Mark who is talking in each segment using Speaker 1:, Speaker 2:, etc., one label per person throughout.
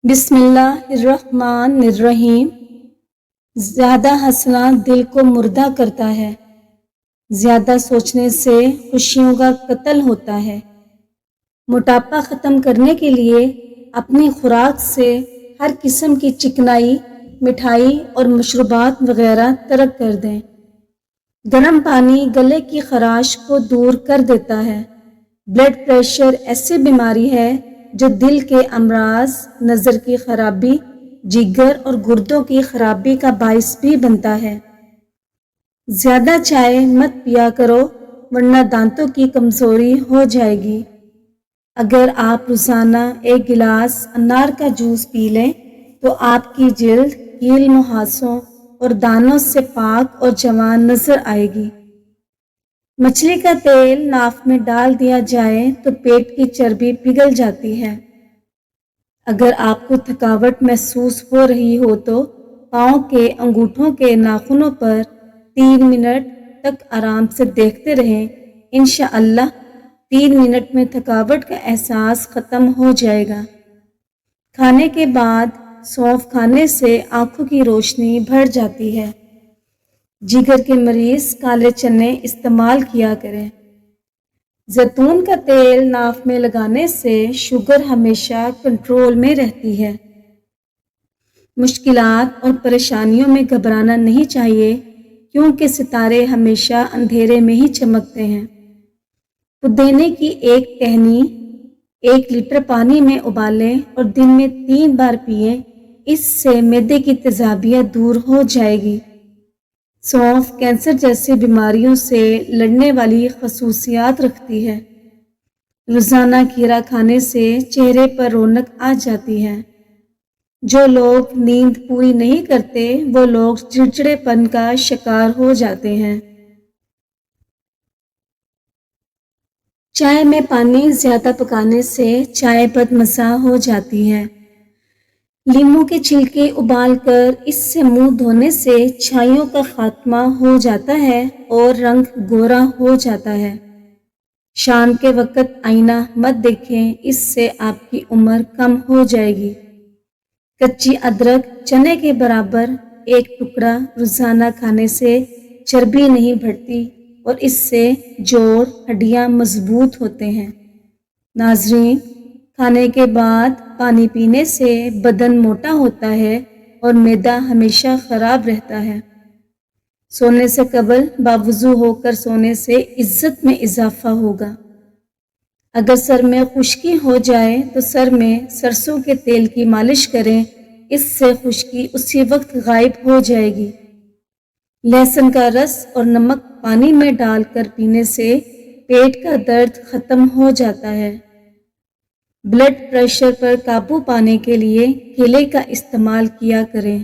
Speaker 1: بسم اللہ الرحمن الرحیم۔ زیادہ ہنسنا دل کو مردہ کرتا ہے، زیادہ سوچنے سے خوشیوں کا قتل ہوتا ہے۔ موٹاپا ختم کرنے کے لیے اپنی خوراک سے ہر قسم کی چکنائی، مٹھائی اور مشروبات وغیرہ ترک کر دیں۔ گرم پانی گلے کی خراش کو دور کر دیتا ہے۔ بلڈ پریشر ایسی بیماری ہے جو دل کے امراض، نظر کی خرابی، جگر اور گردوں کی خرابی کا باعث بھی بنتا ہے۔ زیادہ چائے مت پیا کرو ورنہ دانتوں کی کمزوری ہو جائے گی۔ اگر آپ روزانہ 1 گلاس انار کا جوس پی لیں تو آپ کی جلد کیل مہاسوں اور دانوں سے پاک اور جوان نظر آئے گی۔ مچھلی کا تیل ناف میں ڈال دیا جائے تو پیٹ کی چربی پگھل جاتی ہے۔ اگر آپ کو تھکاوٹ محسوس ہو رہی ہو تو پاؤں کے انگوٹھوں کے ناخنوں پر 3 منٹ تک آرام سے دیکھتے رہیں۔ انشاءاللہ 3 منٹ میں تھکاوٹ کا احساس ختم ہو جائے گا۔ کھانے کے بعد سونف کھانے سے آنکھوں کی روشنی بڑھ جاتی ہے۔ جگر کے مریض کالے چنے استعمال کیا کریں۔ زیتون کا تیل ناف میں لگانے سے شوگر ہمیشہ کنٹرول میں رہتی ہے۔ مشکلات اور پریشانیوں میں گھبرانا نہیں چاہیے کیونکہ ستارے ہمیشہ اندھیرے میں ہی چمکتے ہیں۔ پودینے کی ایک ٹہنی 1 لیٹر پانی میں ابالیں اور دن میں 3 بار پئیں، اس سے معدے کی تیزابیت دور ہو جائے گی۔ سونف کینسر جیسی بیماریوں سے لڑنے والی خصوصیات رکھتی ہے۔ روزانہ کھیرا کھانے سے چہرے پر رونق آ جاتی ہے۔ جو لوگ نیند پوری نہیں کرتے وہ لوگ چڑچڑے پن کا شکار ہو جاتے ہیں۔ چائے میں پانی زیادہ پکانے سے چائے بد مزہ ہو جاتی ہے۔ لیموں کے چھلکے ابال کر اس سے منہ دھونے سے چھائیوں کا خاتمہ ہو جاتا ہے اور رنگ گورا ہو جاتا ہے۔ شام کے وقت آئینہ مت دیکھیں، اس سے آپ کی عمر کم ہو جائے گی۔ کچی ادرک چنے کے برابر 1 ٹکڑا روزانہ کھانے سے چربی نہیں بڑھتی اور اس سے جوڑ ہڈیاں مضبوط ہوتے ہیں۔ ناظرین، کھانے کے بعد پانی پینے سے بدن موٹا ہوتا ہے اور معدہ ہمیشہ خراب رہتا ہے۔ سونے سے قبل باوضو ہو کر سونے سے عزت میں اضافہ ہوگا۔ اگر سر میں خشکی ہو جائے تو سر میں سرسوں کے تیل کی مالش کریں، اس سے خشکی اسی وقت غائب ہو جائے گی۔ لہسن کا رس اور نمک پانی میں ڈال کر پینے سے پیٹ کا درد ختم ہو جاتا ہے۔ بلڈ پریشر پر قابو پانے کے لیے کیلے کا استعمال کیا کریں۔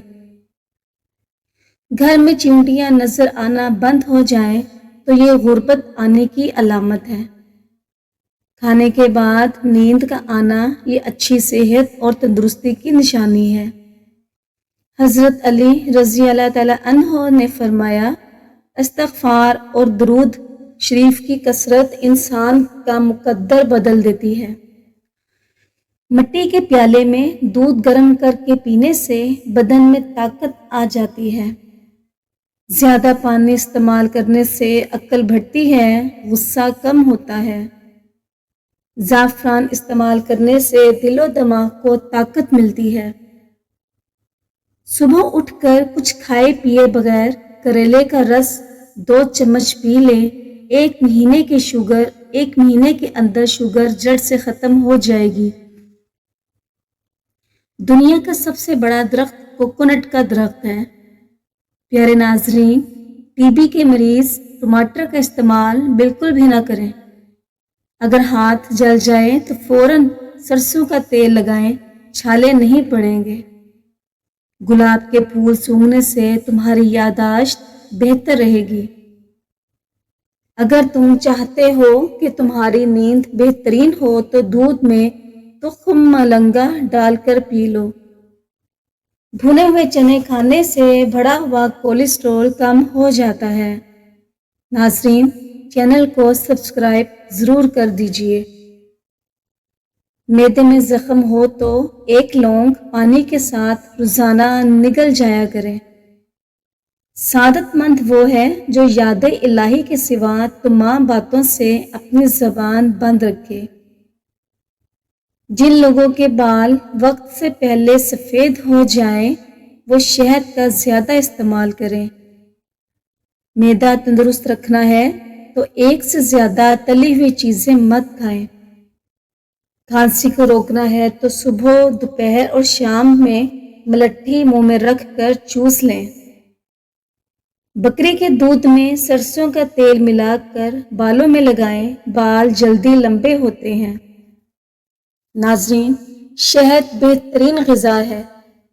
Speaker 1: گھر میں چیونٹیاں نظر آنا بند ہو جائیں تو یہ غربت آنے کی علامت ہے۔ کھانے کے بعد نیند کا آنا یہ اچھی صحت اور تندرستی کی نشانی ہے۔ حضرت علی رضی اللہ تعالیٰ عنہ نے فرمایا، استغفار اور درود شریف کی کثرت انسان کا مقدر بدل دیتی ہے۔ مٹی کے پیالے میں دودھ گرم کر کے پینے سے بدن میں طاقت آ جاتی ہے۔ زیادہ پانی استعمال کرنے سے عقل بڑھتی ہے، غصہ کم ہوتا ہے۔ زعفران استعمال کرنے سے دل و دماغ کو طاقت ملتی ہے۔ صبح اٹھ کر کچھ کھائے پیے بغیر کریلے کا رس 2 چمچ پی لیں، 1 مہینے کے اندر شوگر جڑ سے ختم ہو جائے گی۔ دنیا کا سب سے بڑا درخت کوکونٹ کا درخت ہے۔ پیارے ناظرین، ٹی بی کے مریض ٹماٹر کا استعمال بالکل بھی نہ کریں۔ اگر ہاتھ جل جائے تو فوراً سرسوں کا تیل لگائیں، چھالے نہیں پڑیں گے۔ گلاب کے پھول سونگھنے سے تمہاری یادداشت بہتر رہے گی۔ اگر تم چاہتے ہو کہ تمہاری نیند بہترین ہو تو دودھ میں تخم ملنگا ڈال کر پی لو۔ بھنے ہوئے چنے کھانے سے بڑھا ہوا کولیسٹرول کم ہو جاتا ہے۔ ناظرین، چینل کو سبسکرائب ضرور کر دیجیے۔ معدے میں زخم ہو تو 1 لونگ پانی کے ساتھ روزانہ نگل جایا کریں۔ سعادت مند وہ ہے جو یاد الہی کے سوا تمام باتوں سے اپنی زبان بند رکھے۔ جن لوگوں کے بال وقت سے پہلے سفید ہو جائیں وہ شہد کا زیادہ استعمال کریں۔ معدہ تندرست رکھنا ہے تو 1 سے زیادہ تلی ہوئی چیزیں مت کھائیں۔ کھانسی کو روکنا ہے تو صبح، دوپہر اور شام میں ملٹھی منہ میں رکھ کر چوس لیں۔ بکری کے دودھ میں سرسوں کا تیل ملا کر بالوں میں لگائیں، بال جلدی لمبے ہوتے ہیں۔ ناظرین، شہد بہترین غذا ہے۔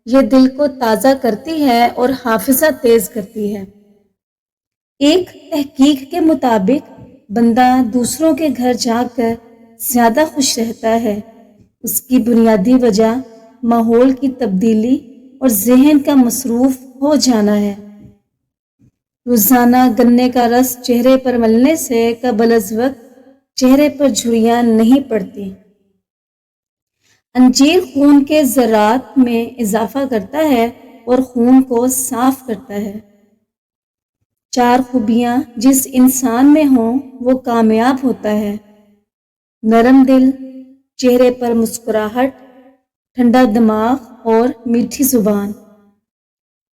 Speaker 1: یہ دل کو تازہ کرتی ہے اور حافظہ تیز کرتی ہے۔ ایک تحقیق کے مطابق بندہ دوسروں کے گھر جا کر زیادہ خوش رہتا ہے۔ اس کی بنیادی وجہ ماحول کی تبدیلی اور ذہن کا مصروف ہو جانا ہے۔ روزانہ گنے کا رس چہرے پر ملنے سے قبل از وقت چہرے پر جھریاں نہیں پڑتی۔ انجیر خون کے ذرات میں اضافہ کرتا ہے اور خون کو صاف کرتا ہے۔ 4 خوبیاں جس انسان میں ہوں وہ کامیاب ہوتا ہے: نرم دل، چہرے پر مسکراہٹ، ٹھنڈا دماغ اور میٹھی زبان۔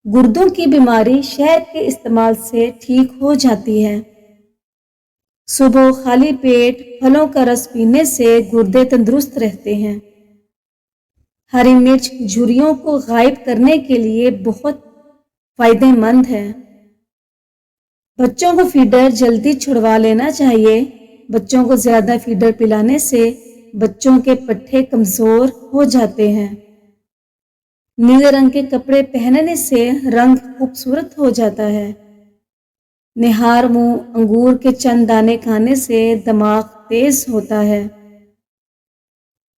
Speaker 1: گردوں کی بیماری شہد کے استعمال سے ٹھیک ہو جاتی ہے۔ صبح خالی پیٹ پھلوں کا رس پینے سے گردے تندرست رہتے ہیں۔ ہری مرچ جھریوں کو غائب کرنے کے لیے بہت فائدہ مند ہے۔ بچوں کو فیڈر جلدی چھڑوا لینا چاہیے۔ بچوں کو زیادہ فیڈر پلانے سے بچوں کے پٹھے کمزور ہو جاتے ہیں۔ نیلے رنگ کے کپڑے پہننے سے رنگ خوبصورت ہو جاتا ہے۔ نہار منہ انگور کے چند دانے کھانے سے دماغ تیز ہوتا ہے۔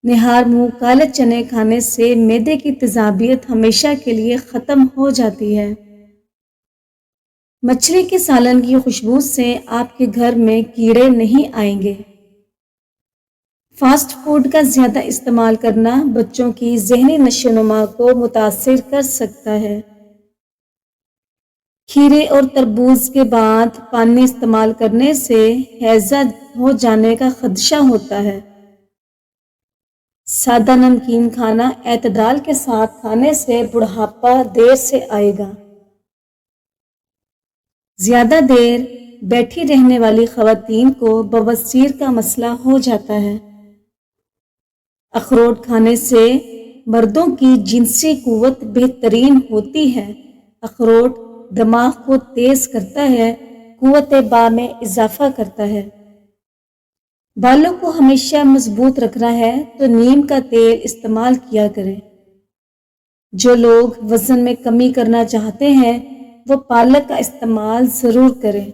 Speaker 1: نہار منہ کالے چنے کھانے سے معدے کی تیزابیت ہمیشہ کے لیے ختم ہو جاتی ہے۔ مچھلی کے سالن کی خوشبو سے آپ کے گھر میں کیڑے نہیں آئیں گے۔ فاسٹ فوڈ کا زیادہ استعمال کرنا بچوں کی ذہنی نشو و نما کو متاثر کر سکتا ہے۔ کھیرے اور تربوز کے بعد پانی استعمال کرنے سے ہیضہ ہو جانے کا خدشہ ہوتا ہے۔ سادہ نمکین کھانا اعتدال کے ساتھ کھانے سے بڑھاپا دیر سے آئے گا۔ زیادہ دیر بیٹھی رہنے والی خواتین کو بواسیر کا مسئلہ ہو جاتا ہے۔ اخروٹ کھانے سے مردوں کی جنسی قوت بہترین ہوتی ہے۔ اخروٹ دماغ کو تیز کرتا ہے، قوت باہ میں اضافہ کرتا ہے۔ بالوں کو ہمیشہ مضبوط رکھنا ہے تو نیم کا تیل استعمال کیا کریں۔ جو لوگ وزن میں کمی کرنا چاہتے ہیں وہ پالک کا استعمال ضرور کریں۔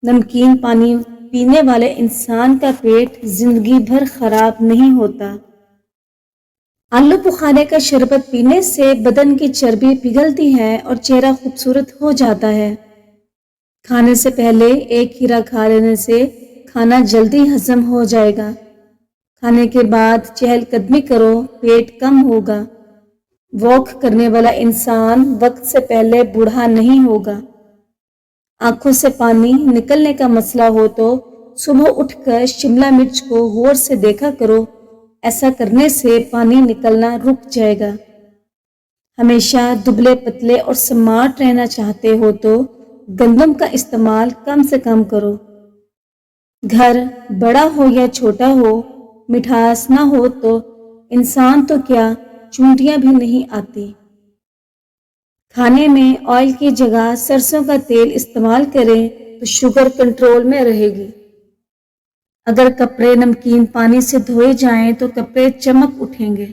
Speaker 1: نمکین پانی پینے والے انسان کا پیٹ زندگی بھر خراب نہیں ہوتا۔ آلو بخارے کا شربت پینے سے بدن کی چربی پگھلتی ہے اور چہرہ خوبصورت ہو جاتا ہے۔ کھانے سے پہلے 1 کھیرا کھا لینے سے کھانا جلدی ہضم ہو جائے گا۔ کھانے کے بعد چہل قدمی کرو، پیٹ کم ہوگا۔ واک کرنے والا انسان وقت سے پہلے بوڑھا نہیں ہوگا۔ آنکھوں سے پانی نکلنے کا مسئلہ ہو تو صبح اٹھ کر شملہ مرچ کو غور سے دیکھا کرو، ایسا کرنے سے پانی نکلنا رک جائے گا۔ ہمیشہ دبلے پتلے اور سمارٹ رہنا چاہتے ہو تو گندم کا استعمال کم سے کم کرو۔ گھر بڑا ہو یا چھوٹا ہو، مٹھاس نہ ہو تو انسان تو کیا چونٹیاں بھی نہیں آتی۔ کھانے میں آئل کی جگہ سرسوں کا تیل استعمال کریں تو شوگر کنٹرول میں رہے گی۔ اگر کپڑے نمکین پانی سے دھوئے جائیں تو کپڑے چمک اٹھیں گے۔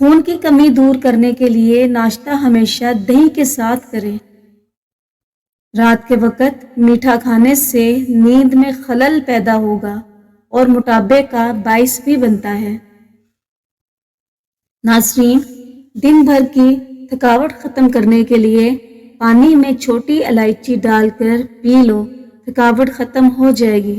Speaker 1: خون کی کمی دور کرنے کے لیے ناشتہ ہمیشہ دہی کے ساتھ کریں۔ رات کے وقت میٹھا کھانے سے نیند میں خلل پیدا ہوگا اور موٹاپے کا باعث بھی بنتا ہے۔ ناظرین، دن بھر کی تھکاوٹ ختم کرنے کے لیے پانی میں چھوٹی الائچی ڈال کر پی لو، تھکاوٹ ختم ہو جائے گی۔